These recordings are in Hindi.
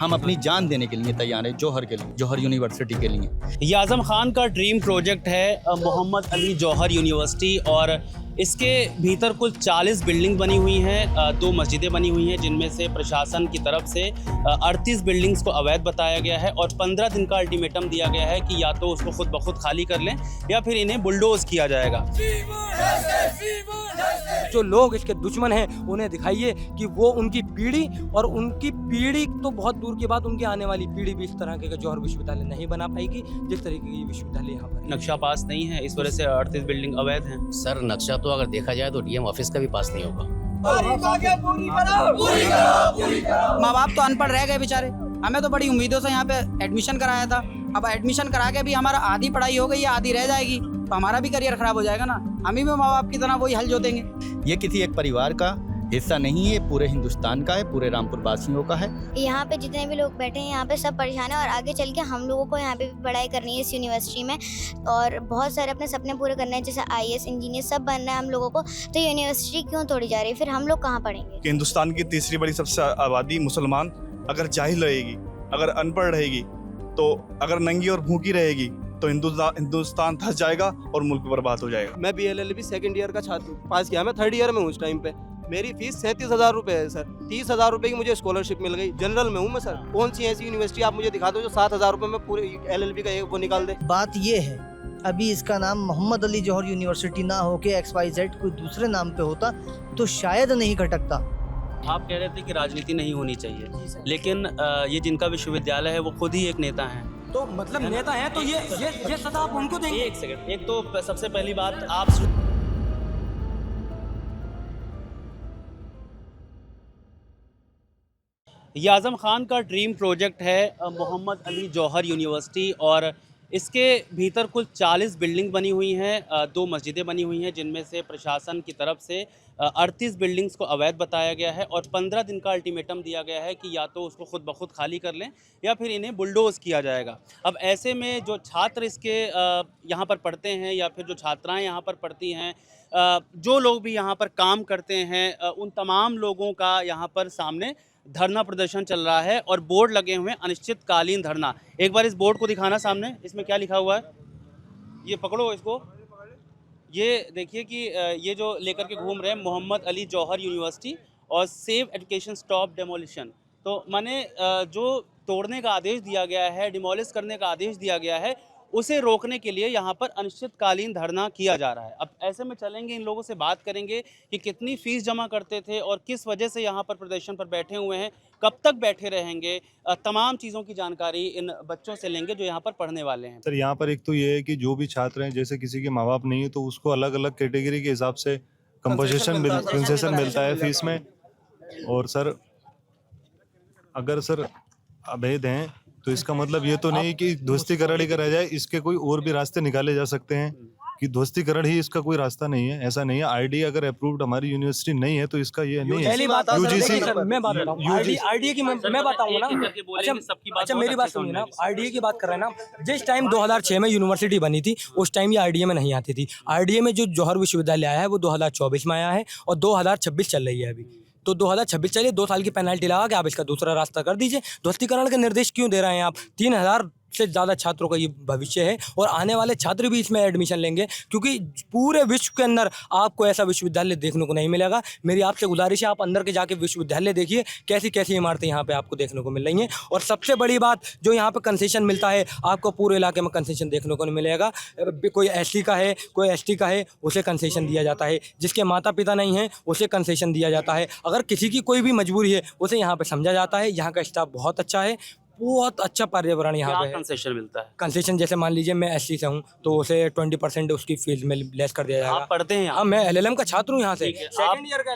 हम अपनी जान देने के लिए तैयार हैं जौहर के लिए, जौहर यूनिवर्सिटी के लिए। ये आज़म खान का ड्रीम प्रोजेक्ट है मोहम्मद अली जौहर यूनिवर्सिटी, और इसके भीतर कुल 40 बिल्डिंग बनी हुई हैं, 2 मस्जिदें बनी हुई हैं, जिनमें से प्रशासन की तरफ से 38 बिल्डिंग्स को अवैध बताया गया है और 15 दिन का अल्टीमेटम दिया गया है कि या तो उसको खुद ब खुद खाली कर लें या फिर इन्हें बुलडोज किया जाएगा। जो लोग इसके दुश्मन हैं उन्हें दिखाइए कि वो उनकी पीढ़ी और उनकी पीढ़ी तो बहुत दूर की बात, उनकी आने वाली पीढ़ी भी इस तरह के जौहर विश्वविद्यालय नहीं बना पाएगी जिस तरीके की विश्वविद्यालय यहाँ पर। नक्शा पास नहीं है, इस वजह से 38 बिल्डिंग अवैध हैं। सर नक्शा तो अगर देखा जाए तो डीएम ऑफिस का भी पास नहीं होगा। माँ बाप तो अनपढ़ रह गए बेचारे, हमें तो बड़ी उम्मीदों से यहाँ पे एडमिशन कराया था। अब एडमिशन करा के भी हमारा आधी पढ़ाई हो गई है, आधी रह जाएगी, तो हमारा भी करियर खराब हो जाएगा ना। हम ही भी माँ बाप की तरह वही हल जोतेंगे। ये किसी एक परिवार का हिस्सा नहीं है, पूरे हिंदुस्तान का है, पूरे रामपुर वासियों का है। यहाँ पे जितने भी लोग बैठे हैं यहाँ पे सब परेशान है, और आगे चल के हम लोगों को यहाँ पे भी पढ़ाई करनी है इस यूनिवर्सिटी में, और बहुत सारे अपने सपने पूरे करने हैं, जैसे IAS इंजीनियर सब बनना है हम लोगों को। तो यूनिवर्सिटी क्यों तोड़ी जा रही है, फिर हम लोग कहाँ पढ़ेंगे? हिंदुस्तान की तीसरी बड़ी सबसे आबादी मुसलमान अगर जाहिल रहेगी, अगर अनपढ़ रहेगी, तो अगर नंगी और भूखी रहेगी तो हिंदुस्तान धंस जाएगा और मुल्क बर्बाद हो जाएगा। मैं BLLB सेकंड ईयर का छात्र पास किया, मैं थर्ड ईयर में हूँ इस टाइम पे। मेरी फीस 37,000 रुपये है सर, 30,000 रुपये की मुझे स्कॉलरशिप मिल गई। जनरल में हूँ मैं सर। कौन सी ऐसी यूनिवर्सिटी आप मुझे दिखा दो जो 7,000 रुपये में पूरे LLB का वो निकाल दे। बात ये है, अभी इसका नाम मोहम्मद अली जौहर यूनिवर्सिटी ना होके XYZ कोई दूसरे नाम पे होता तो शायद नहीं खटकता। आप कह रहे थे कि राजनीति नहीं होनी चाहिए, लेकिन ये जिनका विश्वविद्यालय है वो खुद ही एक नेता हैं। तो मतलब नेता है तो ये सजा आप उनको देंगे? एक सेकंड, एक तो सबसे पहली बात आप ये आज़म खान का ड्रीम प्रोजेक्ट है मोहम्मद अली जौहर यूनिवर्सिटी, और इसके भीतर कुल 40 बिल्डिंग बनी हुई हैं, 2 मस्जिदें बनी हुई हैं, जिनमें से प्रशासन की तरफ से 38 बिल्डिंग्स को अवैध बताया गया है और 15 दिन का अल्टीमेटम दिया गया है कि या तो उसको खुद ब खुद खाली कर लें या फिर इन्हें बुलडोज़ किया जाएगा। अब ऐसे में जो छात्र इसके यहाँ पर पढ़ते हैं या फिर जो छात्राएँ यहाँ पर पढ़ती हैं, जो लोग भी यहाँ पर काम करते हैं, उन तमाम लोगों का यहाँ पर सामने धरना प्रदर्शन चल रहा है और बोर्ड लगे हुए हैं, अनिश्चितकालीन धरना। एक बार इस बोर्ड को दिखाना सामने, इसमें क्या लिखा हुआ है, ये पकड़ो इसको, ये देखिए कि ये जो लेकर के घूम रहे हैं मोहम्मद अली जौहर यूनिवर्सिटी और सेव एजुकेशन स्टॉप डेमोलिशन। तो माने जो तोड़ने का आदेश दिया गया है, डिमोलिश करने का आदेश दिया गया है, उसे रोकने के लिए यहाँ पर अनिश्चितकालीन धरना किया जा रहा है। अब ऐसे में चलेंगे, इन लोगों से बात करेंगे कि कितनी फ़ीस जमा करते थे और किस वजह से यहाँ पर प्रदर्शन पर बैठे हुए हैं, कब तक बैठे रहेंगे, तमाम चीज़ों की जानकारी इन बच्चों से लेंगे जो यहाँ पर पढ़ने वाले हैं। सर यहाँ पर एक तो ये है कि जो भी छात्र हैं, जैसे किसी के माँ बाप नहीं है तो उसको अलग अलग कैटेगरी के हिसाब से कंसेशन मिलता है फीस में। और सर अगर सर अवैध हैं तो इसका मतलब ये तो नहीं कि ध्वस्तीकरण ही करा जाए, इसके कोई और भी रास्ते निकाले जा सकते हैं कि ध्वस्तीकरण ही इसका कोई रास्ता नहीं है, ऐसा नहीं है। IDA अगर अप्रूव्ड हमारी यूनिवर्सिटी नहीं है तो इसका ये नहीं है। पहली बात मैं बात बताऊँ, IDA की मैं बताऊँ ना। अच्छा मेरी बात सुनिए ना, IDA की बात कर रहे हैं ना। जिस टाइम 2006 में यूनिवर्सिटी बनी थी उस टाइम ये IDA में नहीं आती थी। IDA में जो जौहर विश्वविद्यालय आया है वो 2024 में आया है और 2026 चल रही है अभी। तो 2026 चलिए, 2 साल की पेनल्टी लगा के आप इसका दूसरा रास्ता कर दीजिए। ध्वस्तीकरण के निर्देश क्यों दे रहे हैं आप? 3,000 से ज़्यादा छात्रों का ये भविष्य है और आने वाले छात्र भी इसमें एडमिशन लेंगे, क्योंकि पूरे विश्व के अंदर आपको ऐसा विश्वविद्यालय देखने को नहीं मिलेगा। मेरी आपसे गुजारिश है, आप अंदर के जाके विश्वविद्यालय देखिए, कैसी कैसी इमारतें यहाँ पे आपको देखने को मिल रही हैं। और सबसे बड़ी बात, जो यहाँ पे कंसेशन मिलता है, आपको पूरे इलाके में कंसेशन देखने को नहीं मिलेगा। कोई SC का है, कोई ST का है, उसे कंसेशन दिया जाता है। जिसके माता पिता नहीं हैं उसे कंसेशन दिया जाता है। अगर किसी की कोई भी मजबूरी है उसे यहाँ पर समझा जाता है। यहाँ का स्टाफ बहुत अच्छा है, बहुत अच्छा पर्यावरण यहाँ पे है। कंसेशन मिलता है? कंसेशन जैसे मान लीजिए मैं SC से हूँ तो उसे 20% उसकी फीस में लेस कर दिया जाएगा। आप पढ़ते हैं? हाँ, मैं LLM का छात्र हूँ यहाँ से।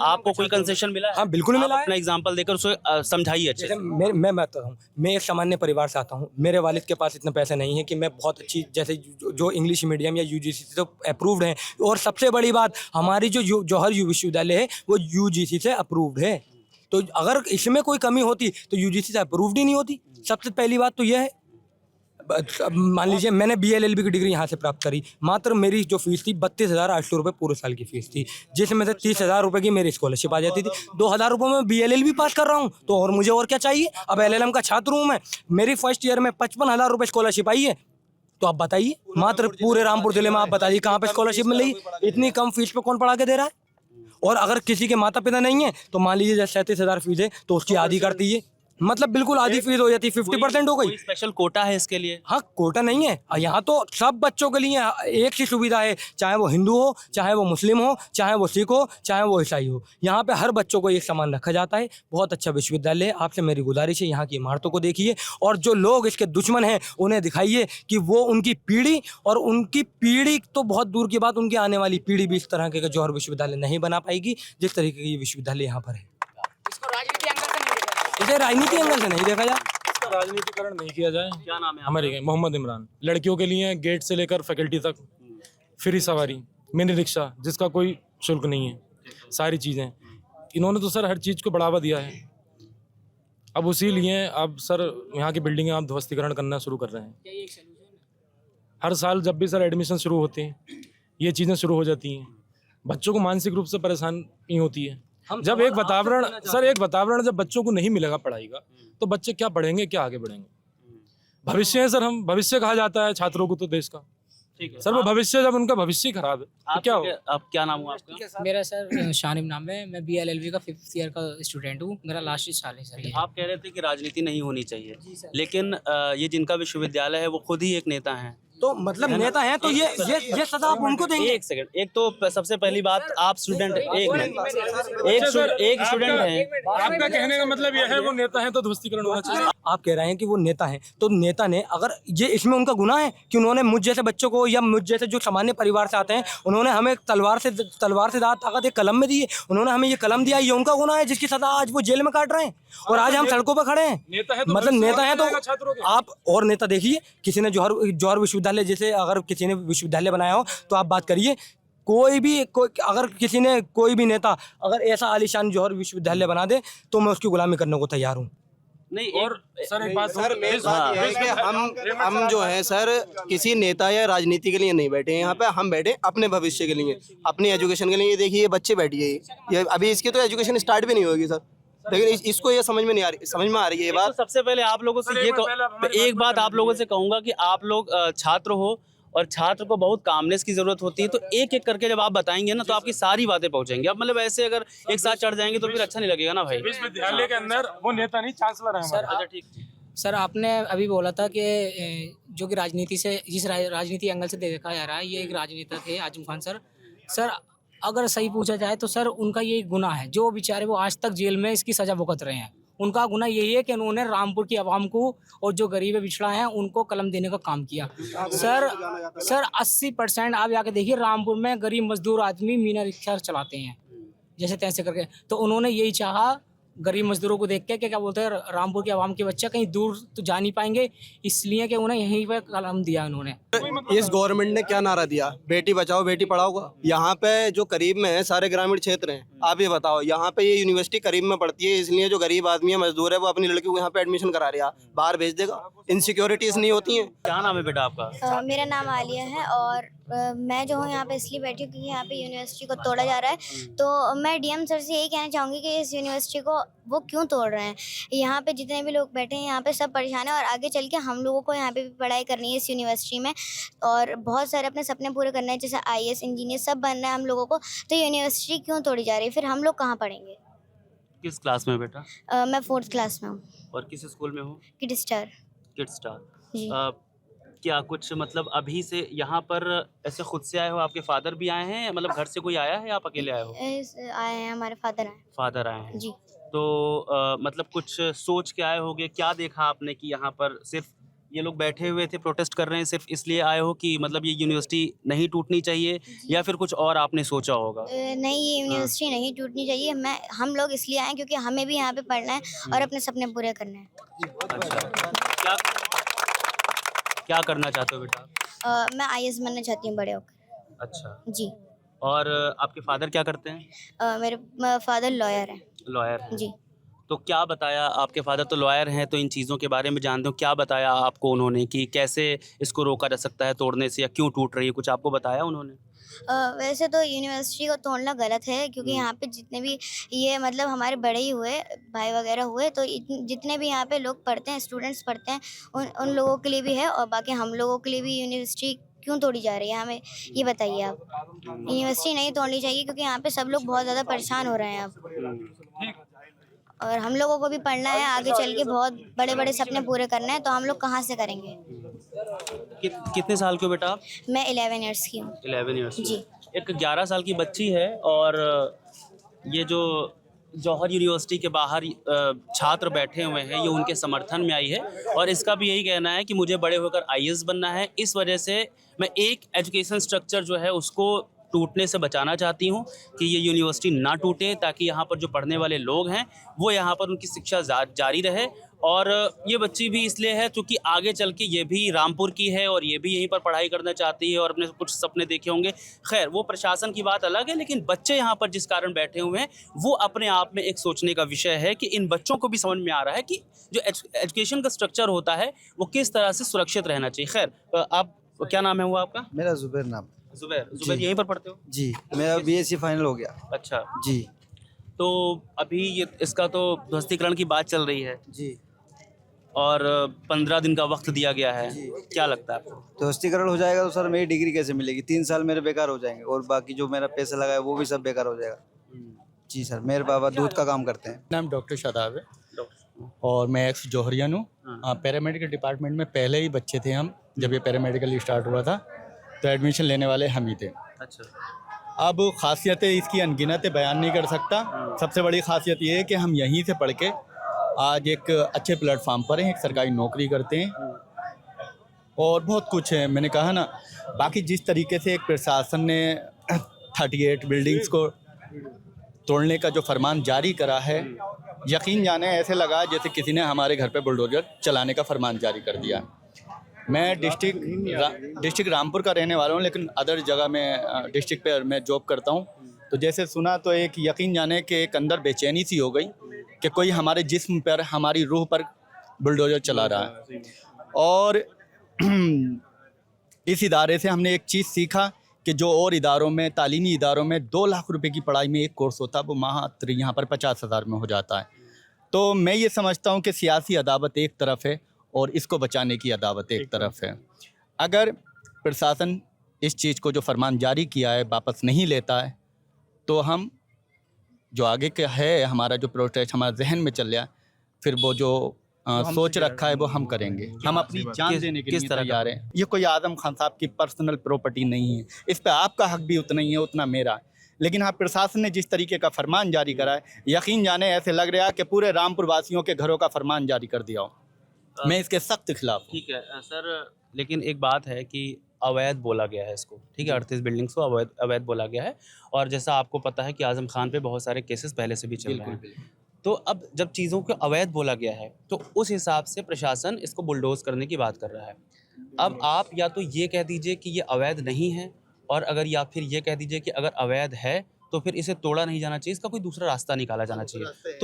आपको कोई कंसेशन मिला है? हाँ बिल्कुल मिला है। अपना एग्जांपल देकर उसे समझाइए अच्छे से। मैं बताता हूँ, मैं एक सामान्य परिवार से आता हूँ। मेरे वालिद के पास इतने पैसे नहीं है कि मैं बहुत अच्छी, जैसे जो इंग्लिश मीडियम या UGC से अप्रूव्ड है। और सबसे बड़ी बात, हमारी जो जौहर विश्वविद्यालय है वो UGC से अप्रूव्ड है। तो अगर इसमें कोई कमी होती तो UGC से अप्रूव्ड ही नहीं होती। सबसे पहली बात तो यह है। मान लीजिए मैंने BLLB की डिग्री यहाँ से प्राप्त करी, मात्र मेरी जो फीस थी 32,800 रुपये पूरे साल की फीस थी, जिसमें से 30,000 रुपये की मेरी स्कॉलरशिप आ जाती थी। 2,000 रुपये में BLLB पास कर रहा हूँ, तो और मुझे और क्या चाहिए। अब LLM का छात्र हूँ मैं, मेरी फर्स्ट ईयर में 55,000 रुपये स्कॉलरशिप आई है। तो आप बताइए, मात्र पूरे रामपुर जिले में आप बताइए कहाँ पे स्कॉलरशिप मिल रही है। इतनी कम फीस पे कौन पढ़ा के दे रहा है। और अगर किसी के माता पिता नहीं है तो मान लीजिए 37,000 फीस है तो उसकी आधी करती है, मतलब बिल्कुल आधी फीस हो जाती है, 50% हो गई। कोई स्पेशल कोटा है इसके लिए? हाँ, कोटा नहीं है यहाँ तो सब बच्चों के लिए एक सी सुविधा है, चाहे वो हिंदू हो, चाहे वो मुस्लिम हो, चाहे वो सिख हो, चाहे वो ईसाई हो, यहाँ पे हर बच्चों को एक समान रखा जाता है। बहुत अच्छा विश्वविद्यालय है। आपसे मेरी गुजारिश है, यहाँ की इमारतों को देखिए और जो लोग इसके दुश्मन हैं उन्हें दिखाइए कि वो उनकी पीढ़ी, और उनकी पीढ़ी तो बहुत दूर की बात, उनकी आने वाली पीढ़ी भी इस तरह के जौहर विश्वविद्यालय नहीं बना पाएगी जिस तरीके की ये विश्वविद्यालय यहाँ पर है। इसे राजनीति एंगल से नहीं देखा जाए, इसका राजनीतिकरण नहीं किया जाए। क्या नाम है हमारे मोहम्मद इमरान। लड़कियों के लिए गेट से लेकर फैकल्टी तक फ्री सवारी, मिनी रिक्शा जिसका कोई शुल्क नहीं है, सारी चीज़ें इन्होंने तो सर हर चीज़ को बढ़ावा दिया है। अब उसी लिए अब सर यहाँ की बिल्डिंगें आप ध्वस्तीकरण करना शुरू कर रहे हैं। हर साल जब भी सर एडमिशन शुरू होते हैं ये चीज़ें शुरू हो जाती हैं, बच्चों को मानसिक रूप से परेशानी होती है। जब एक वातावरण जब बच्चों को नहीं मिलेगा पढ़ाई का तो बच्चे क्या पढ़ेंगे, क्या आगे बढ़ेंगे। भविष्य है सर, हम भविष्य कहा जाता है छात्रों को तो देश का। ठीक है सर वो भविष्य, जब उनका भविष्य खराब है तो क्या हो। आप क्या नाम हुआ आपका? मेरा सर शानिम नाम है। मैं BLLB का 5th ईयर का स्टूडेंट हूँ। मेरा लास्ट साल है सर ये। आप कह रहे थे कि राजनीति नहीं होनी चाहिए, लेकिन ये जिनका विश्वविद्यालय है वो खुद ही एक नेता हैं। तो मतलब नेता हैं तो ये सजा आप उनको देंगे। एक सेकंड, एक तो सबसे पहली बात, आप स्टूडेंट एक स्टूडेंट हैं। आपका कहने का मतलब यह है वो नेता है तो ध्वस्तीकरण होना चाहिए। आप कह रहे हैं कि वो नेता हैं, तो नेता ने अगर ये इसमें उनका गुनाह है कि उन्होंने मुझ जैसे बच्चों को या मुझ जैसे जो सामान्य परिवार से आते हैं उन्होंने हमें तलवार से ताकत एक कलम में दी है, उन्होंने हमें ये कलम दिया, ये उनका गुनाह है जिसकी सजा आज वो जेल में काट रहे हैं और आज हम सड़कों पर खड़े हैं। मतलब नेता है तो आप और नेता देखिए, किसी ने जौहर विश्वविद्यालय जैसे अगर किसी ने विश्वविद्यालय बनाया हो तो आप बात करिए। अगर किसी ने कोई भी नेता अगर ऐसा आलीशान जौहर विश्वविद्यालय बना दे तो मैं उसकी गुलामी करने को तैयार हूँ। नहीं, और सर एक बात सर मेन बात ये है कि हम जो है सर किसी नेता या राजनीति के लिए नहीं बैठे हैं यहाँ पे, हम बैठे अपने भविष्य के लिए, अपनी एजुकेशन के लिए। ये देखिए ये बच्चे बैठिए, ये अभी इसकी तो एजुकेशन स्टार्ट भी नहीं होगी सर, लेकिन इसको ये समझ में नहीं आ रही, समझ में आ रही है ये बात। तो सबसे पहले आप लोगों से एक बात आप लोगों से कहूंगा कि आप लोग छात्र हो और छात्र को बहुत कामनेस की जरूरत होती है, तो एक एक करके जब आप बताएंगे ना तो आपकी सारी बातें पहुंचेंगी। अब मतलब ऐसे अगर एक साथ चढ़ जाएंगे तो फिर अच्छा नहीं लगेगा ना भाई। विश्वविद्यालय के अंदर वो नेता नहीं, चांसलर है सर अच्छा ठीक। सर आपने अभी बोला था कि जो कि राजनीति से, जिस राजनीति एंगल से देखा जा रहा है, ये एक राजनेता थे आजम खान सर। सर अगर सही पूछा जाए तो सर उनका ये गुनाह है, जो बेचारे वो आज तक जेल में इसकी सजा भुगत रहे हैं। उनका गुनाह यही है कि उन्होंने रामपुर की आवाम को और जो गरीब पिछड़ा है उनको कलम देने का काम किया। सर 80% आप जाके देखिए रामपुर में गरीब मजदूर आदमी मीना रिक्शा चलाते हैं जैसे तैसे करके। तो उन्होंने यही चाहा गरीब मजदूरों को देख के क्या बोलते हैं, रामपुर के आवाम के बच्चे कहीं दूर तो जा नहीं पाएंगे, इसलिए कि उन्हें यहीं पर कलम दिया उन्होंने। इस गवर्नमेंट ने क्या नारा दिया, बेटी बचाओ बेटी पढ़ाओ का। यहाँ पे जो करीब में है सारे ग्रामीण क्षेत्र हैं, आप ये बताओ यहाँ पे ये यूनिवर्सिटी करीब में पड़ती है, इसलिए जो गरीब आदमी है, मजदूर है, वो अपनी लड़की को यहाँ पे एडमिशन करा रहा है, बाहर भेज देगा। इनसिक्योरिटीज नहीं होती हैं। क्या नाम है बेटा आपका? मेरा नाम आलिया है और मैं जो हूँ यहाँ पे इसलिए बैठी हूँ क्योंकि यहाँ पे यूनिवर्सिटी को तोड़ा जा रहा है। तो मैं डीएम सर से यही कहना चाहूँगी कि इस यूनिवर्सिटी को वो क्यों तोड़ रहे हैं। यहाँ पे जितने भी लोग बैठे हैं यहाँ पे सब परेशान है और आगे चल के हम लोगों को यहाँ पे भी पढ़ाई करनी है इस यूनिवर्सिटी में और बहुत सारे अपने सपने पूरे करने हैं, जैसे IAS इंजीनियर सब बनना है हम लोगों को। तो यूनिवर्सिटी क्यों तोड़ी जा रही है, फिर हम लोग कहाँ पढ़ेंगे। किस क्लास में बेटा? मैं 4th क्लास में हूँ। और किस स्कूल में हो? Kid star. किड स्टार जी। क्या कुछ मतलब अभी से यहाँ पर ऐसे खुद से आए हो, आपके फादर भी आए हैं, मतलब घर से कोई आया है या आप अकेले आए हो? आए हैं, हमारे फादर आए हैं जी। तो मतलब कुछ सोच के आए होगे, क्या देखा आपने कि यहाँ पर सिर्फ ये लोग बैठे हुए थे, प्रोटेस्ट कर रहे हैं, सिर्फ इसलिए आए हो कि मतलब ये यूनिवर्सिटी नहीं टूटनी चाहिए या फिर कुछ और आपने सोचा होगा? नहीं, ये यूनिवर्सिटी नहीं टूटनी चाहिए। हम लोग इसलिए आए क्योंकि हमें भी यहाँ पे पढ़ना है और अपने सपने पूरे करने हैं। अच्छा, क्या करना चाहते हो बेटा? मैं IAS बनना चाहती हूँ बड़े होकर। अच्छा जी। और आपके फादर क्या करते हैं? मेरे फादर लॉयर हैं। लॉयर हैं। जी। तो क्या बताया, आपके फादर तो लॉयर हैं तो इन चीज़ों के बारे में जानते हो, क्या बताया आपको उन्होंने कि कैसे इसको रोका जा सकता है तोड़ने से, या क्यों टूट रही है, कुछ आपको बताया उन्होंने? वैसे तो यूनिवर्सिटी को तोड़ना गलत है, क्योंकि यहाँ पे जितने भी ये मतलब हमारे बड़े ही हुए भाई वगैरह हुए, तो जितने भी यहाँ पे लोग पढ़ते हैं, स्टूडेंट्स पढ़ते हैं, उन लोगों के लिए भी है, और बाकी हम लोगों के लिए भी यूनिवर्सिटी क्यों तोड़ी जा रही है, हमें ये बताइए आप। यूनिवर्सिटी नहीं तोड़नी चाहिए, क्योंकि यहाँ पे सब लोग बहुत ज़्यादा परेशान हो रहे हैं अब, और हम लोगों को भी पढ़ना है आगे चल के, बहुत बड़े बड़े सपने पूरे करने हैं, तो हम लोग कहाँ से करेंगे। कितने साल के हो बेटा आप? मैं 11 ईयर्स की हूँ। 11 ईयर्स जी। एक 11 साल की बच्ची है, और ये जो जौहर यूनिवर्सिटी के बाहर छात्र बैठे हुए हैं, ये उनके समर्थन में आई है, और इसका भी यही कहना है कि मुझे बड़े होकर IAS बनना है, इस वजह से मैं एक एजुकेशन स्ट्रक्चर जो है उसको टूटने से बचाना चाहती हूँ कि ये यूनिवर्सिटी ना टूटे, ताकि यहाँ पर जो पढ़ने वाले लोग हैं वो यहाँ पर उनकी शिक्षा जारी रहे। और ये बच्ची भी इसलिए है क्योंकि आगे चल के ये भी रामपुर की है और ये भी यहीं पर पढ़ाई करना चाहती है और अपने कुछ सपने देखे होंगे। खैर वो प्रशासन की बात अलग है, लेकिन बच्चे यहाँ पर जिस कारण बैठे हुए हैं वो अपने आप में एक सोचने का विषय है कि इन बच्चों को भी समझ में आ रहा है कि जो एजुकेशन का स्ट्रक्चर होता है वो किस तरह से सुरक्षित रहना चाहिए। खैर आप, क्या नाम है वो आपका? मेरा जुबैर नाम। जुबैर यहीं पर पढ़ते हो? जी, मेरा BSc फाइनल हो गया। अच्छा जी। तो अभी ये इसका तो ध्वस्तीकरण की बात चल रही है जी, और 15 दिन का वक्त दिया गया है, क्या लगता है आपको? ध्वस्तीकरण हो जाएगा तो सर मेरी डिग्री कैसे मिलेगी? 3 साल मेरे बेकार हो जाएंगे, और बाकी जो मेरा पैसा लगा है वो भी सब बेकार हो जाएगा। जी सर, मेरे पापा दूध का काम करते हैं। नाम डॉक्टर शादाब है और मैं एक्स जौहरियन हूँ। पैरामेडिकल डिपार्टमेंट में पहले ही बच्चे थे हम, जब ये पैरामेडिकल स्टार्ट हुआ था तो एडमिशन लेने वाले हम ही थे। अच्छा। अब खासियतें इसकी अनगिनत बयान नहीं कर सकता। सबसे बड़ी खासियत ये है कि हम यहीं से पढ़ के आज एक अच्छे प्लेटफार्म पर हैं, एक सरकारी नौकरी करते हैं और बहुत कुछ है। मैंने कहा ना, बाकी जिस तरीके से एक प्रशासन ने 38 बिल्डिंग्स को तोड़ने का जो फरमान जारी करा है, यकीन जाने ऐसे लगा जैसे किसी ने हमारे घर पे बुलडोजर चलाने का फरमान जारी कर दिया। मैं डिस्ट्रिक्ट रामपुर का रहने वाला हूँ, लेकिन अदर जगह में डिस्ट्रिक्ट पे मैं जॉब करता हूँ। तो जैसे सुना तो एक यकीन जाने कि एक अंदर बेचैनी सी हो गई कि कोई हमारे जिस्म पर, हमारी रूह पर बुलडोजर चला रहा है। और इस इदारे से हमने एक चीज़ सीखा कि जो और इदारों में, तालीमी इदारों में 2 लाख रुपए की पढ़ाई में एक कोर्स होता है, वो मात्र यहाँ पर 50,000 में हो जाता है। तो मैं ये समझता हूँ कि सियासी अदावत एक तरफ है और इसको बचाने की अदावत एक तरफ है। अगर प्रशासन इस चीज़ को, जो फरमान जारी किया है, वापस नहीं लेता है तो हम जो आगे का है हमारा जो प्रोटेस्ट हमारे जहन में चल रहा है, फिर वो जो सोच रखा है वो हम करेंगे। हम अपनी जान देने के लिए तैयार हैं। ये कोई आजम खान साहब की पर्सनल प्रॉपर्टी नहीं है, इस पे आपका हक भी उतना ही है उतना मेरा है। लेकिन हाँ, प्रशासन ने जिस तरीके का फरमान जारी करा है, यकीन जाने ऐसे लग रहा है कि पूरे रामपुर वासियों के घरों का फरमान जारी कर दिया हो। मैं इसके सख्त खिलाफ हूँ। ठीक है सर, लेकिन एक बात है कि अवैध बोला गया है इसको, ठीक है, 38 बिल्डिंग्स को अवैध बोला गया है। और जैसा आपको पता है कि आजम खान पे बहुत सारे केसेस पहले से भी चल रहे हैं। तो अब जब चीज़ों को अवैध बोला गया है तो उस हिसाब से प्रशासन इसको बुलडोज करने की बात कर रहा है। अब आप या तो ये कह दीजिए कि ये अवैध नहीं है, और अगर या फिर ये कह दीजिए कि अगर अवैध है तो फिर इसे तोड़ा नहीं जाना चाहिए, इसका कोई दूसरा रास्ता निकाला जाना चाहिए।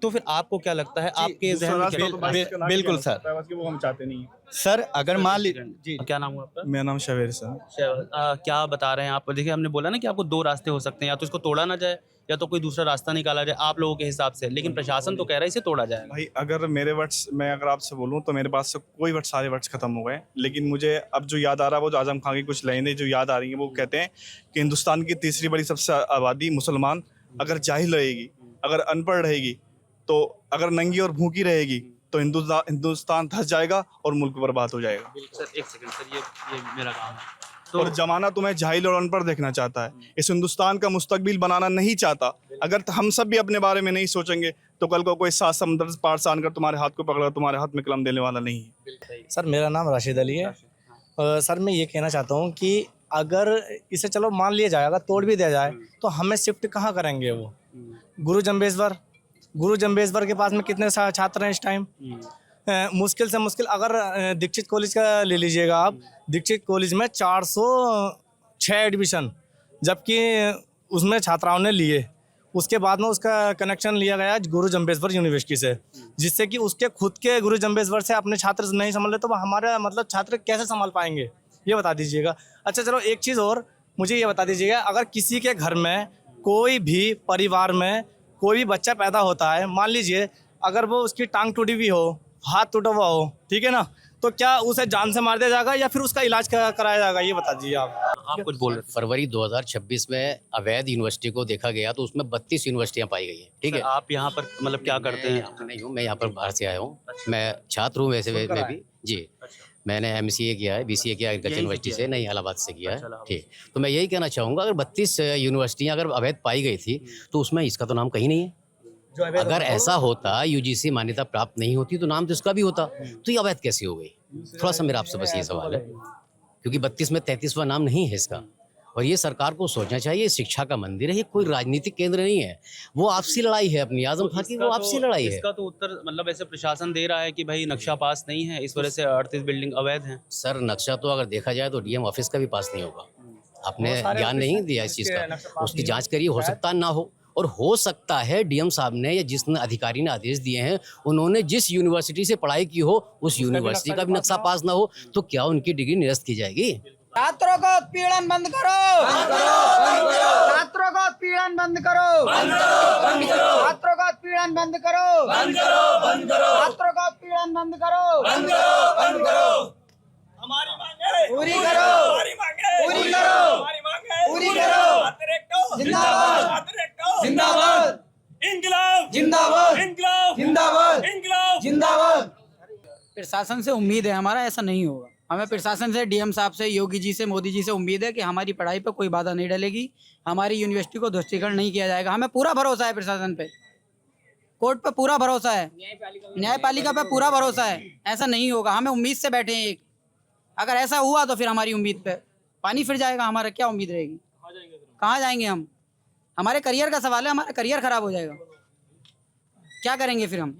तो फिर आपको क्या लगता है, आपके ज़हन में क्या? बिल्कुल सर, वो हम चाहते नहीं सर। अगर मान लीजिए, क्या नाम हुआ आपका? मेरा नाम शवेर सर। क्या बता रहे हैं आप? देखिए, हमने बोला ना कि आपको 2 रास्ते हो सकते हैं, या तो इसको तोड़ा ना जाए या तो कोई दूसरा रास्ता निकाला जाए आप लोगों के हिसाब से, लेकिन प्रशासन तो कह रहा है इसे तोड़ा जाए। भाई अगर मेरे वर्ड्स, मैं अगर आपसे बोलूँ तो मेरे पास से कोई वर्ड्स, सारे वर्ड्स खत्म हो गए। लेकिन मुझे अब जो याद आ रहा है वो जो आजम खान की कुछ लाइनें जो याद आ रही हैं, वो कहते हैं कि हिंदुस्तान की तीसरी बड़ी सबसे आबादी मुसलमान अगर जाहिल रहेगी, अगर अनपढ़ रहेगी, तो अगर नंगी और भूखी रहेगी तो हिंदुस्तान धंस जाएगा और मुल्क बर्बाद हो जाएगा। सर एक सेकंड सर, ये मेरा काम है। और जमाना तुम्हें जाहिल और अनपढ़ देखना चाहता है, इस हिंदुस्तान का मुस्तकबिल बनाना नहीं चाहता। अगर हम सब भी अपने बारे में नहीं सोचेंगे तो कल को कोई 7 समुद्र पार से आकर तुम्हारे हाथ को पकड़ा, तुम्हारे हाथ में कलम देने वाला नहीं है। सर मेरा नाम राशिद अली है। सर मैं ये कहना चाहता हूँ कि अगर इसे चलो मान लिया जाए, अगर तोड़ भी दिया जाए तो हमें शिफ्ट कहाँ करेंगे? वो गुरु जम्बेश्वर के पास में कितने छात्र हैं इस टाइम? मुश्किल से मुश्किल अगर दीक्षित कॉलेज का ले लीजिएगा आप, दीक्षित कॉलेज में 406 एडमिशन, जबकि उसमें छात्राओं ने लिए, उसके बाद में उसका कनेक्शन लिया गया गुरु जम्बेश्वर यूनिवर्सिटी से, जिससे कि उसके खुद के गुरु जम्बेश्वर से अपने छात्र नहीं संभाल रहे, तो वो हमारा मतलब छात्र कैसे संभाल पाएंगे, ये बता दीजिएगा। अच्छा चलो एक चीज़ और मुझे ये बता दीजिएगा, अगर किसी के घर में कोई भी परिवार में कोई भी बच्चा पैदा होता है, मान लीजिए अगर वो उसकी टांग टूटी हुई हो, हाथ टूटा हुआ हो, ठीक है ना, तो क्या उसे जान से मार दिया जाएगा या फिर उसका इलाज कराया जाएगा, ये बता दीजिए आप कुछ बोल रहे थे। फरवरी 2026 में अवैध यूनिवर्सिटी को देखा गया तो उसमें 32 यूनिवर्सिटियां पाई गई हैं, ठीक है। आप यहाँ पर मतलब क्या करते हैं? मैं नहीं हूँ, मैं यहाँ पर बाहर से आया हूँ, मैं छात्र हूँ वैसे मैं भी जी। मैंने MCA किया है, BCA किया एग्रीकल्चर यूनिवर्सिटी से, नहीं इलाहाबाद से किया है, ठीक। तो मैं यही कहना चाहूँगा, अगर 32 यूनिवर्सिटियाँ अगर अवैध पाई गई थी तो उसमें इसका तो नाम कहीं नहीं है। अगर ऐसा होता, UGC मान्यता प्राप्त नहीं होती तो नाम तो इसका भी होता, तो ये अवैध कैसे हो गई? थोड़ा सा मेरा आपसे बस ये सवाल है, क्योंकि 32 में 33वां नाम नहीं है इसका। और ये सरकार को सोचना चाहिए, शिक्षा का मंदिर है, ये कोई राजनीतिक केंद्र नहीं है। वो आपसी लड़ाई है अपनी, आजम खां की वो आपसी लड़ाई है। इसका तो उत्तर मतलब ऐसे प्रशासन दे रहा है कि भाई नक्शा पास नहीं है, इस वजह से 38 बिल्डिंग अवैध हैं। सर नक्शा तो अगर देखा जाए तो DM ऑफिस का भी पास नहीं होगा। आपने ज्ञान नहीं दिया इस चीज़ का, उसकी जांच करिए, हो सकता ना हो, और हो सकता है DM साहब ने या जिस अधिकारी ने आदेश दिए हैं उन्होंने जिस यूनिवर्सिटी से पढ़ाई की हो उस यूनिवर्सिटी का भी नक्शा पास ना हो, तो क्या उनकी डिग्री निरस्त की जाएगी? छात्रों को उत्पीड़न बंद करो, छात्रों को उत्पीड़न बंद करो, छात्रों को उत्पीड़न बंद करो, छात्रों को उत्पीड़न बंद करो, हमारी मांगे पूरी करो, पूरी करो, पूरी करो, जिंदाबाद, जिंदाबाद, इंकलाब, जिंदाबाद, इंकलाब, जिंदाबाद, इंकलाब, जिंदाबाद। प्रशासन से उम्मीद है हमारा ऐसा नहीं होगा। हमें प्रशासन से, DM साहब से, योगी जी से, मोदी जी से उम्मीद है कि हमारी पढ़ाई पर कोई बाधा नहीं डलेगी, हमारी यूनिवर्सिटी को ध्वस्तीकरण नहीं किया जाएगा। हमें पूरा भरोसा है प्रशासन पे, कोर्ट पे पूरा भरोसा है, न्यायपालिका पे पूरा भरोसा है, ऐसा नहीं होगा। हमें उम्मीद से बैठे हैं, अगर ऐसा हुआ तो फिर हमारी उम्मीद पे पानी फिर जाएगा, हमारा क्या उम्मीद रहेगी, कहाँ जाएंगे हम? हमारे करियर का सवाल है, हमारा करियर खराब हो जाएगा, क्या करेंगे फिर हम?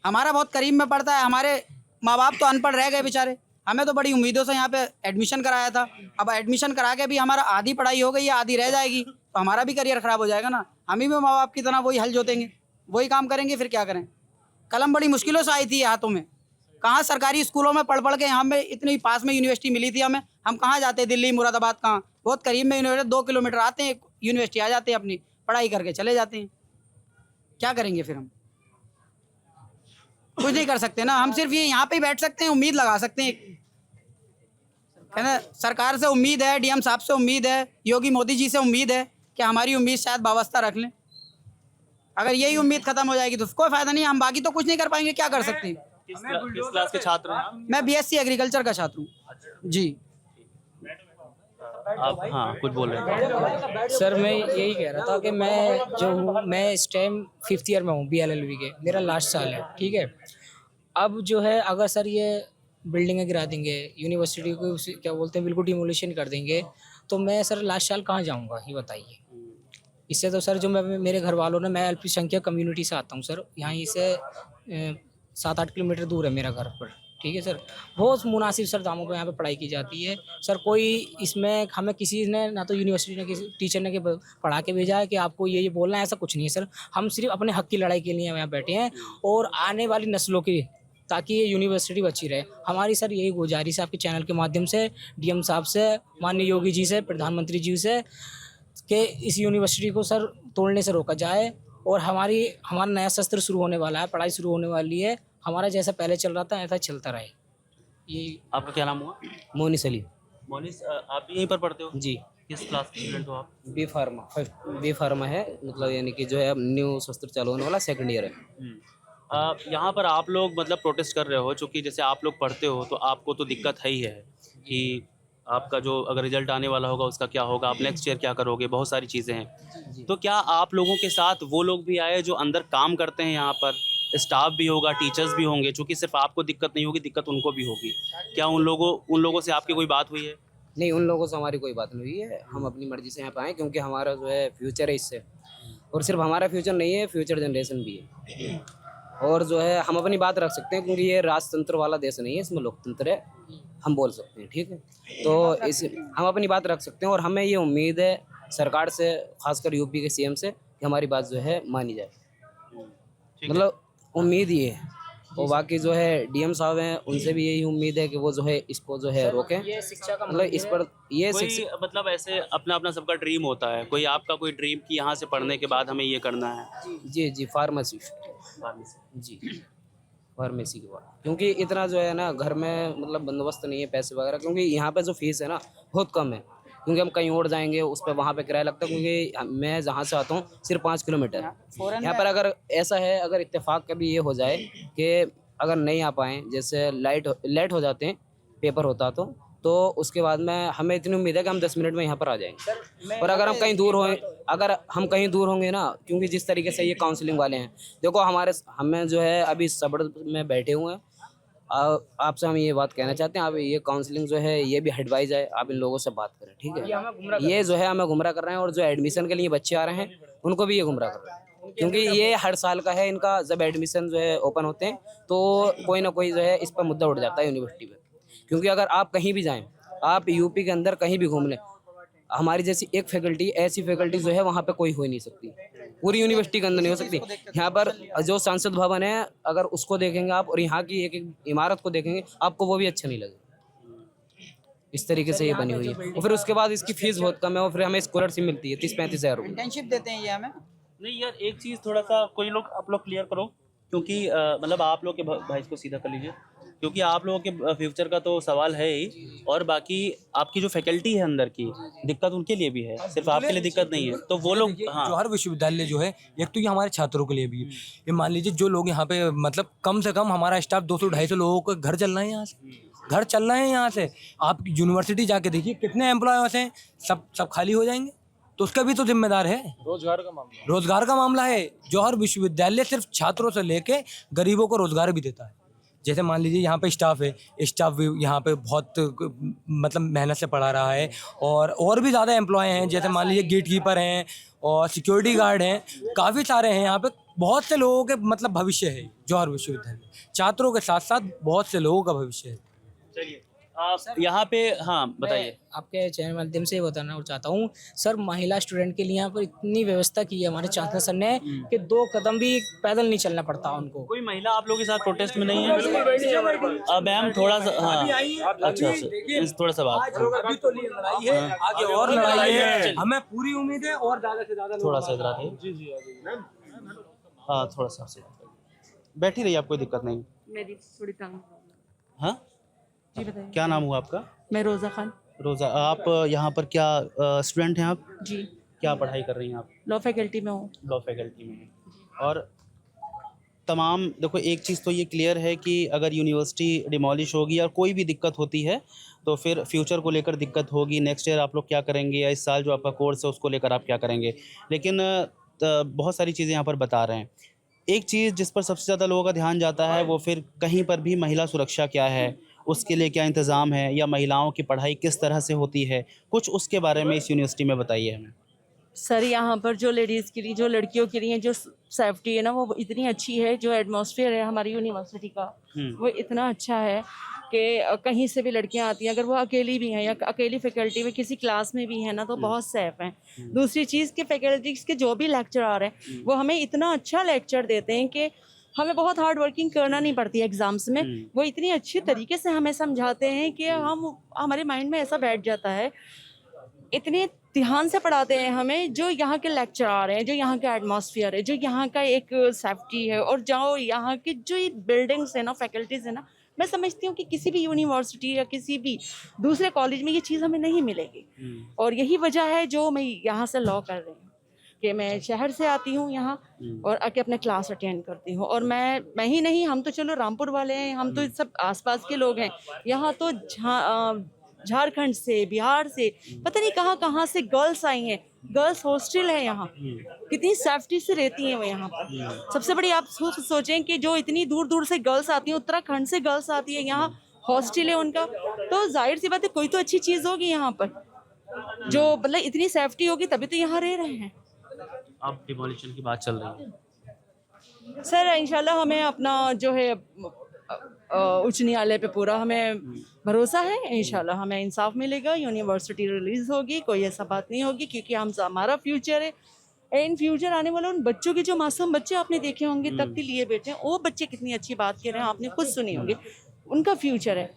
हमारा बहुत करीब में पड़ता है, हमारे माँ बाप तो अनपढ़ रह गए बेचारे, हमें तो बड़ी उम्मीदों से यहाँ पे एडमिशन कराया था, अब एडमिशन करा के भी हमारा आधी पढ़ाई हो गई है, आधी रह जाएगी, तो हमारा भी करियर खराब हो जाएगा ना। हम ही भी माँ बाप की तरह वही हल जोतेंगे, वही काम करेंगे, फिर क्या करें? कलम बड़ी मुश्किलों से आई थी हाथों में, कहाँ सरकारी स्कूलों में पढ़ पढ़ के यहाँ में इतनी पास में यूनिवर्सिटी मिली थी हमें, हम कहाँ जाते? दिल्ली, मुरादाबाद, कहाँ बहुत करीब में यूनिवर्सिटी, 2 किलोमीटर आते हैं, यूनिवर्सिटी आ जाते हैं, अपनी पढ़ाई करके चले जाते हैं। क्या करेंगे फिर हम? कुछ नहीं कर सकते ना, हम सिर्फ ये यहाँ पे बैठ सकते हैं, उम्मीद लगा सकते हैं, है ना। सरकार से उम्मीद है, DM साहब से उम्मीद है, योगी मोदी जी से उम्मीद है कि हमारी उम्मीद शायद वाबस्ता रख लें। अगर यही उम्मीद खत्म हो जाएगी तो कोई फायदा नहीं, हम बाकी तो कुछ नहीं कर पाएंगे, क्या कर सकते हैं? किस क्लास के छात्र हैं? मैं BSc एग्रीकल्चर का छात्र हूँ जी। आप हाँ कुछ बोल रहे थे? सर मैं यही कह रहा था कि मैं इस टाइम 5th ईयर में हूँ BLLB के, मेरा लास्ट साल है, ठीक है। अब जो है अगर सर ये बिल्डिंगें गिरा देंगे, यूनिवर्सिटी को क्या बोलते हैं बिल्कुल डिमोलिशन कर देंगे, तो मैं सर लास्ट साल कहाँ जाऊँगा ये बताइए। इससे तो सर जो मेरे घर वालों ने, मैं अल्पसंख्यक कम्युनिटी से आता हूँ सर, यहाँ से 7-8 किलोमीटर दूर है मेरा घर पर, ठीक है सर। बहुत मुनासिब सर दामों पे यहाँ पे पढ़ाई की जाती है सर। कोई इसमें हमें किसी ने ना तो यूनिवर्सिटी ने किसी टीचर ने पढ़ा के भेजा है कि आपको ये बोलना है, ऐसा कुछ नहीं है सर। हम सिर्फ अपने हक की लड़ाई के लिए यहाँ बैठे हैं और आने वाली नस्लों की, ताकि ये यूनिवर्सिटी बची रहे। हमारी सर यही गुजारिश है आपके चैनल के माध्यम से, DM साहब से, माननीय योगी जी से, प्रधानमंत्री जी से, कि इस यूनिवर्सिटी को सर तोड़ने से रोका जाए। और हमारा नया सत्र शुरू होने वाला है, पढ़ाई शुरू होने वाली है, हमारा जैसा पहले चल रहा था ऐसा चलता रहे। ये आपका क्या नाम हुआ? मोनिस अली। मोनिस, आप भी यहीं पर पढ़ते हो? जी। किस क्लास के स्टूडेंट हो आप? बी फार्मा है, मतलब यानी कि जो है अब न्यू सत्र चालू होने वाला 2nd ईयर है। यहाँ पर आप लोग मतलब प्रोटेस्ट कर रहे हो, चूँकि जैसे आप लोग पढ़ते हो तो आपको तो दिक्कत है ही है कि आपका जो अगर रिजल्ट आने वाला होगा उसका क्या होगा, आप नेक्स्ट ईयर क्या करोगे, बहुत सारी चीज़ें हैं। तो क्या आप लोगों के साथ वो लोग भी आए जो अंदर काम करते हैं, यहाँ पर स्टाफ भी होगा, टीचर्स भी होंगे, चूँकि सिर्फ आपको दिक्कत नहीं होगी, दिक्कत उनको भी होगी। क्या उन लोगों से आपकी कोई बात हुई है? नहीं, उन लोगों से हमारी कोई बात नहीं हुई है। हम अपनी मर्जी से यहाँ पे आए क्योंकि हमारा जो है फ्यूचर है इससे, और सिर्फ हमारा फ्यूचर नहीं है, फ्यूचर जनरेशन भी है। और जो है हम अपनी बात रख सकते हैं क्योंकि ये राजतंत्र वाला देश नहीं है, इसमें लोकतंत्र है, हम बोल सकते हैं, ठीक है। तो हम अपनी बात रख सकते हैं और हमें ये उम्मीद है सरकार से, खासकर यूपी के सीएम से, कि हमारी बात जो है मानी जाए। मतलब उम्मीद ये है। और बाकी जो है डीएम साहब हैं, उनसे भी यही उम्मीद है कि वो जो है इसको जो है रोकें। ये शिक्षा का मतलब इस पर ये कोई मतलब ऐसे अपना अपना सबका ड्रीम होता है, कोई आपका कोई ड्रीम कि यहाँ से पढ़ने के बाद हमें ये करना है? जी फार्मेसी जी, फार्मेसी के बाद, क्योंकि इतना जो है ना घर में मतलब बंदोबस्त नहीं है पैसे वगैरह, क्योंकि यहाँ पे जो फीस है ना बहुत कम है। क्योंकि हम कहीं और जाएंगे उस पर वहाँ पे किराया लगता है, क्योंकि मैं जहाँ से आता हूँ सिर्फ 5 किलोमीटर। यहाँ पर अगर ऐसा है, अगर इत्तेफाक कभी ये हो जाए कि अगर नहीं आ पाएँ, जैसे लेट हो जाते हैं, पेपर होता तो उसके बाद में हमें इतनी उम्मीद है कि हम 10 मिनट में यहाँ पर आ जाएंगे। और अगर हम कहीं दूर होंगे ना, क्योंकि जिस तरीके से ये काउंसलिंग वाले हैं, देखो हमें जो है अभी सब्र में बैठे हुए हैं। आपसे हम ये बात कहना चाहते हैं, आप ये काउंसलिंग जो है ये भी हटवाई जाए, आप इन लोगों से बात करें, ठीक है? ये जो है हमें गुमराह कर रहे हैं, और जो एडमिशन के लिए बच्चे आ रहे हैं उनको भी ये गुमराह कर रहे हैं, क्योंकि ये हर साल का है इनका। जब एडमिशन जो है ओपन होते हैं तो कोई ना कोई जो है इस पर मुद्दा उठ जाता है यूनिवर्सिटी पर। क्योंकि अगर आप कहीं भी जाएँ, आप यूपी के अंदर कहीं भी घूम लें, हमारी जैसी एक फैकल्टी, ऐसी फैकल्टी जो है वहाँ पे कोई हो ही नहीं सकती, पूरी यूनिवर्सिटी के अंदर नहीं हो सकती। यहाँ पर जो संसद भवन है, अगर उसको देखेंगे आप और यहाँ की एक इमारत को देखेंगे, आपको वो भी अच्छा नहीं लगेगा। इस तरीके से ये बनी हुई है। और फिर उसके बाद इसकी फीस बहुत कम है, और फिर हमें स्कॉलरशिप मिलती है 30-35 हज़ार रुपये। इंटर्नशिप देते हैं ये हमें। नहीं यार, एक चीज़ थोड़ा सा कोई लोग आप लोग क्लियर करो, क्योंकि मतलब आप लोग के भाई को सीधा कर लीजिए, क्योंकि आप लोगों के फ्यूचर का तो सवाल है ही, और बाकी आपकी जो फैकल्टी है अंदर की दिक्कत उनके लिए भी है, सिर्फ आपके लिए दिक्कत नहीं है। तो वो लोग जौहर विश्वविद्यालय जो है, एक तो ये हमारे छात्रों के लिए भी है। ये मान लीजिए जो लोग यहाँ पे, मतलब कम से कम हमारा स्टाफ 200-250 लोगों का घर चल रहा है यहाँ से, घर चल रहे हैं यहाँ से। आप यूनिवर्सिटी जाके देखिए कितने एम्प्लॉयर्स हैं, सब खाली हो जाएंगे, तो उसका भी तो जिम्मेदार है। रोजगार का मामला है। जौहर विश्वविद्यालय सिर्फ छात्रों से लेके गरीबों को रोजगार भी देता है। जैसे मान लीजिए यहाँ पे स्टाफ है, स्टाफ भी यहाँ पे बहुत मतलब मेहनत से पढ़ा रहा है, और भी ज़्यादा एम्प्लॉय हैं, जैसे मान लीजिए गेट कीपर हैं और सिक्योरिटी गार्ड हैं, काफ़ी सारे हैं यहाँ पे। बहुत से लोगों के मतलब भविष्य है जौहर विश्वविद्यालय, छात्रों के साथ साथ बहुत से लोगों का भविष्य है। चलिए आप यहाँ पे, हाँ बताइए। आपके चैनल माध्यम से बताना चाहता हूँ सर, महिला स्टूडेंट के लिए यहाँ पर इतनी व्यवस्था की है हमारे चांसलर सर ने कि 2 कदम भी पैदल नहीं चलना पड़ता उनको। कोई महिला आप लोगों के साथ प्रोटेस्ट में नहीं है? अब मैम थोड़ा सा, हाँ अच्छा थोड़ा सा बात, अभी तो लड़ाई है, आगे और लड़ाई है, हमें पूरी उम्मीद है और ज़्यादा से ज़्यादा। थोड़ा सा इधर आते, हाँ थोड़ा सा बैठी रहिए, आप कोई दिक्कत नहीं। मेरी थोड़ी तंग। हाँ जी बताइए। क्या नाम हुआ आपका? मैं रोज़ा खान। रोज़ा, आप यहाँ पर क्या स्टूडेंट हैं आप? जी। क्या पढ़ाई कर रही हैं आप? लॉ फैकल्टी में हूँ। लॉ फैकल्टी में। और तमाम देखो, एक चीज़ तो ये क्लियर है कि अगर यूनिवर्सिटी डिमोलिश होगी और कोई भी दिक्कत होती है तो फिर फ्यूचर को लेकर दिक्कत होगी। नेक्स्ट ईयर आप लोग क्या करेंगे, या इस साल जो आपका कोर्स है उसको लेकर आप क्या करेंगे। लेकिन बहुत सारी चीज़ें यहाँ पर बता रहे हैं। एक चीज़ जिस पर सबसे ज़्यादा लोगों का ध्यान जाता है वो फिर कहीं पर भी महिला सुरक्षा क्या है, उसके लिए क्या इंतज़ाम है, या महिलाओं की पढ़ाई किस तरह से होती है, कुछ उसके बारे में इस यूनिवर्सिटी में बताइए हमें। सर यहाँ पर जो लेडीज़ के लिए, जो लड़कियों के लिए जो सेफ्टी है ना, वो इतनी अच्छी है। जो एटमॉस्फेयर है हमारी यूनिवर्सिटी का वो इतना अच्छा है कि कहीं से भी लड़कियां आती हैं, अगर वो अकेली भी हैं या अकेली फैकल्टी में किसी क्लास में भी है ना, तो बहुत सेफ हैं। दूसरी चीज़ के फैकल्टीज़ के जो भी लेक्चर आ रहे हैं वो हमें इतना अच्छा लेक्चर देते हैं कि हमें बहुत हार्ड वर्किंग करना नहीं पड़ती है एग्ज़ाम्स में। वो इतनी अच्छी तरीके से हमें समझाते हैं कि हमारे माइंड में ऐसा बैठ जाता है, इतने ध्यान से पढ़ाते हैं हमें। जो यहाँ के लेक्चर आ रहे हैं, जो यहाँ का एटमॉस्फेयर है, जो यहाँ का एक सेफ्टी है, और जो यहाँ की जो ये बिल्डिंग्स है ना, फैकल्टीज़ है ना, मैं समझती हूँ कि किसी भी यूनिवर्सिटी या किसी भी दूसरे कॉलेज में ये चीज़ हमें नहीं मिलेगी। और यही वजह है जो मैं यहाँ से लॉ कर रही हूँ कि मैं शहर से आती हूँ यहाँ और आके अपने क्लास अटेंड करती हूँ। और मैं ही नहीं, हम तो चलो रामपुर वाले हैं, हम तो सब आसपास के लोग हैं। यहाँ तो झारखंड से, बिहार से, पता नहीं कहाँ कहाँ से गर्ल्स आई हैं। गर्ल्स हॉस्टल है यहाँ, कितनी सेफ्टी से रहती हैं वो यहाँ पर। सबसे बड़ी आप सोचें कि जो इतनी दूर दूर से गर्ल्स आती हैं, उत्तराखंड से गर्ल्स आती है, यहाँ हॉस्टल है उनका, तो जाहिर सी बात है कोई तो अच्छी चीज़ होगी यहाँ पर, जो मतलब इतनी सेफ्टी होगी तभी तो यहाँ रह रहे हैं। अब डिमोलिशन की बात चल रही है सर, इंशाल्लाह हमें अपना जो है उच्च न्यायालय पे पूरा हमें भरोसा है। इंशाल्लाह हमें इंसाफ मिलेगा, यूनिवर्सिटी रिलीज होगी, कोई ऐसा बात नहीं होगी, क्योंकि हमारा फ्यूचर है। इन फ्यूचर आने वाले उन बच्चों के जो मासूम बच्चे आपने देखे होंगे तख्ती लिए बैठे हैं, वो बच्चे कितनी अच्छी बात कर रहे हैं, आपने खुद सुनी होंगी, उनका फ्यूचर है।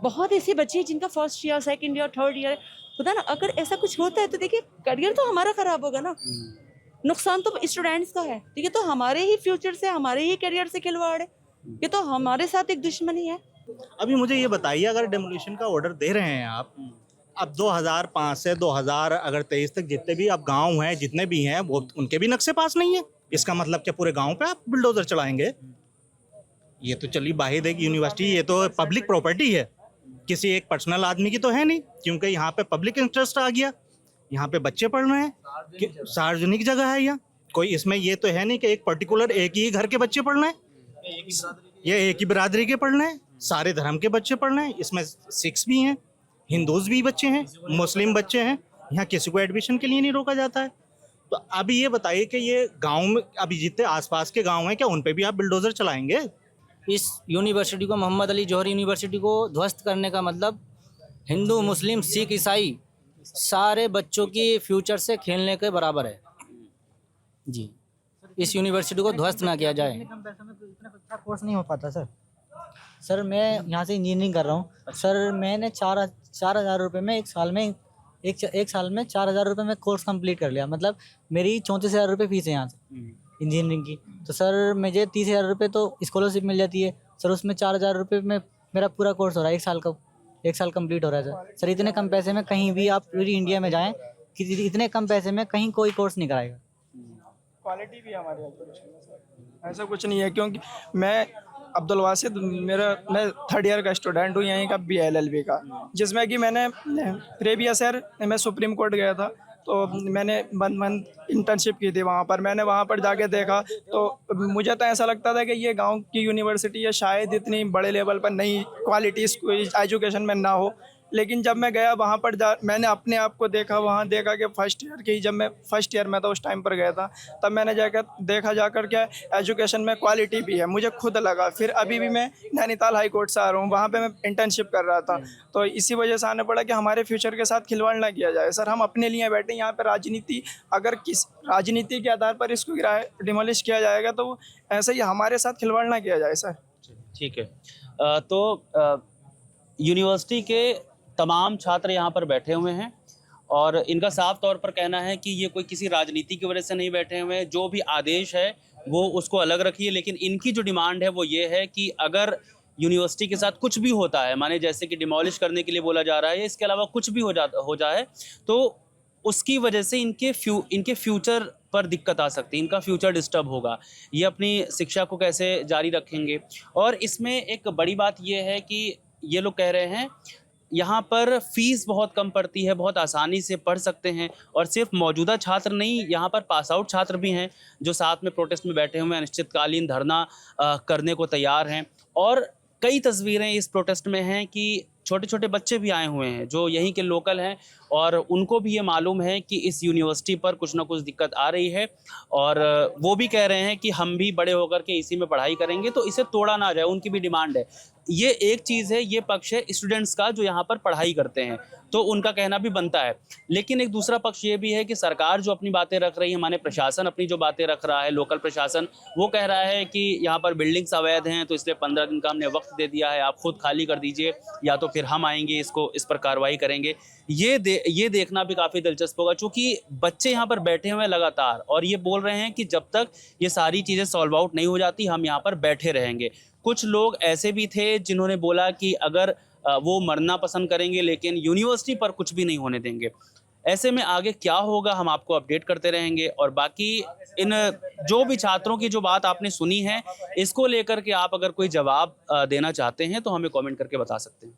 बहुत ऐसे बच्चे हैं जिनका first year, second year, third year, खुदा ना अगर ऐसा कुछ होता है तो देखिए करियर तो हमारा खराब होगा ना, नुकसान तो स्टूडेंट्स का है। तो ये तो हमारे ही फ्यूचर से, हमारे ही करियर से खिलवाड़ है, ये तो हमारे साथ एक दुश्मनी है। अभी मुझे ये बताइए, अगर डेमोलिशन का ऑर्डर दे रहे हैं आप, अब 2005 से 2023 तक जितने भी अब गांव हैं, जितने भी हैं, वो उनके भी नक्शे पास नहीं है। इसका मतलब क्या पूरे गांव पे आप बुलडोजर चलाएंगे? ये तो चलिए वाहिद है कि यूनिवर्सिटी ये तो पब्लिक प्रॉपर्टी है, किसी एक पर्सनल आदमी की तो है नहीं, क्योंकि यहाँ पे पब्लिक इंटरेस्ट आ गया। यहाँ पे बच्चे पढ़ रहे हैं, सार्वजनिक जगह है यहाँ, कोई इसमें ये तो है नहीं कि एक पर्टिकुलर एक ही घर के बच्चे पढ़ रहे हैं, ये एक ही बिरादरी के पढ़ रहे हैं, सारे धर्म के बच्चे पढ़ रहे हैं। इसमें सिख्स भी हैं, हिंदूज भी बच्चे हैं, मुस्लिम बच्चे हैं, यहाँ किसी को एडमिशन के लिए नहीं रोका जाता है। तो अभी ये बताइए कि ये गांव में अभी जितने आसपास के गांव हैं, क्या उन पे भी आप बुलडोजर चलाएंगे? इस यूनिवर्सिटी को, मोहम्मद अली जौहर यूनिवर्सिटी को ध्वस्त करने का मतलब हिंदू, मुस्लिम, सिख, ईसाई सारे बच्चों की फ्यूचर से खेलने के बराबर है जी। इस यूनिवर्सिटी को ध्वस्त ना किया जाए। इतना अच्छा कोर्स नहीं हो पाता सर मैं यहाँ से इंजीनियरिंग कर रहा हूँ सर। मैंने 4,000 रुपये में एक साल में 4,000 रुपये में कोर्स कंप्लीट कर लिया। मतलब मेरी 34,000 रुपये फीस है यहाँ से इंजीनियरिंग की। तो सर मुझे 30,000 रुपये तो स्कॉलरशिप मिल जाती है सर, उसमें 4,000 रुपये में मेरा पूरा कोर्स हो रहा है, एक साल कंप्लीट हो रहा है सर। इतने कम पैसे में कहीं भी आप पूरी इंडिया में जाएँ कि इतने कम पैसे में कहीं कोई कोर्स नहीं कराएगा। क्वालिटी भी हमारे एजुकेशन में सर, ऐसा कुछ नहीं है। क्योंकि मैं अब्दुल वासिद, मैं 3rd ईयर का स्टूडेंट हूँ यहीं का BLLB का, जिसमें कि मैंने प्रीवियस ईयर मैं सुप्रीम कोर्ट गया था, तो मैंने 1 मंथ इंटर्नशिप की थी वहाँ पर। मैंने वहाँ पर जाके देखा तो मुझे तो ऐसा लगता था कि ये गांव की यूनिवर्सिटी है, शायद इतनी बड़े लेवल पर नहीं क्वालिटी एजुकेशन में ना हो। लेकिन जब मैं गया वहाँ पर मैंने अपने आप को देखा, वहाँ देखा कि फर्स्ट ईयर की, जब मैं फर्स्ट ईयर में था उस टाइम पर गया था, तब मैंने जाकर देखा जाकर क्या एजुकेशन में क्वालिटी भी है, मुझे खुद लगा। फिर अभी भी मैं नैनीताल हाई कोर्ट से आ रहा हूँ, वहाँ पे मैं इंटर्नशिप कर रहा था, तो इसी वजह से आने पड़ा कि हमारे फ्यूचर के साथ खिलवाड़ ना किया जाए सर। हम अपने लिए बैठे यहाँ पर, राजनीति अगर किस राजनीति के आधार पर इसको डिमोलिश किया जाएगा तो ऐसे ही हमारे साथ खिलवाड़ ना किया जाए सर। ठीक है, तो यूनिवर्सिटी के तमाम छात्र यहाँ पर बैठे हुए हैं और इनका साफ तौर पर कहना है कि ये कोई किसी राजनीति की वजह से नहीं बैठे हुए हैं। जो भी आदेश है वो उसको अलग रखिए, लेकिन इनकी जो डिमांड है वो ये है कि अगर यूनिवर्सिटी के साथ कुछ भी होता है, माने जैसे कि डिमोलिश करने के लिए बोला जा रहा है, इसके अलावा कुछ भी हो जाए तो उसकी वजह से इनके फ्यूचर पर दिक्कत आ सकती है, इनका फ्यूचर डिस्टर्ब होगा, ये अपनी शिक्षा को कैसे जारी रखेंगे। और इसमें एक बड़ी बात ये है कि ये लोग कह रहे हैं यहाँ पर फीस बहुत कम पड़ती है, बहुत आसानी से पढ़ सकते हैं, और सिर्फ मौजूदा छात्र नहीं, यहाँ पर पास आउट छात्र भी हैं जो साथ में प्रोटेस्ट में बैठे हुए हैं, अनिश्चितकालीन धरना करने को तैयार हैं। और कई तस्वीरें इस प्रोटेस्ट में हैं कि छोटे छोटे बच्चे भी आए हुए हैं जो यहीं के लोकल हैं, और उनको भी ये मालूम है कि इस यूनिवर्सिटी पर कुछ ना कुछ दिक्कत आ रही है, और वो भी कह रहे हैं कि हम भी बड़े होकर के इसी में पढ़ाई करेंगे, तो इसे तोड़ा ना जाए, उनकी भी डिमांड है। ये एक चीज़ है, ये पक्ष है स्टूडेंट्स का जो यहाँ पर पढ़ाई करते हैं, तो उनका कहना भी बनता है। लेकिन एक दूसरा पक्ष ये भी है कि सरकार जो अपनी बातें रख रही है, माने प्रशासन अपनी जो बातें रख रहा है, लोकल प्रशासन, वो कह रहा है कि यहाँ पर बिल्डिंग्स अवैध हैं, तो इसलिए 15 दिन का हमने वक्त दे दिया है, आप खुद खाली कर दीजिए या तो फिर हम आएंगे इस पर कार्रवाई करेंगे। ये देखना भी काफ़ी दिलचस्प होगा, चूँकि बच्चे यहाँ पर बैठे हुए हैं लगातार और ये बोल रहे हैं कि जब तक ये सारी चीज़ें सॉल्व आउट नहीं हो जाती हम यहाँ पर बैठे रहेंगे। कुछ लोग ऐसे भी थे जिन्होंने बोला कि अगर वो मरना पसंद करेंगे लेकिन यूनिवर्सिटी पर कुछ भी नहीं होने देंगे। ऐसे में आगे क्या होगा हम आपको अपडेट करते रहेंगे, और बाकी इन जो भी छात्रों की जो बात आपने सुनी है इसको लेकर के आप अगर कोई जवाब देना चाहते हैं तो हमें कमेंट करके बता सकते हैं।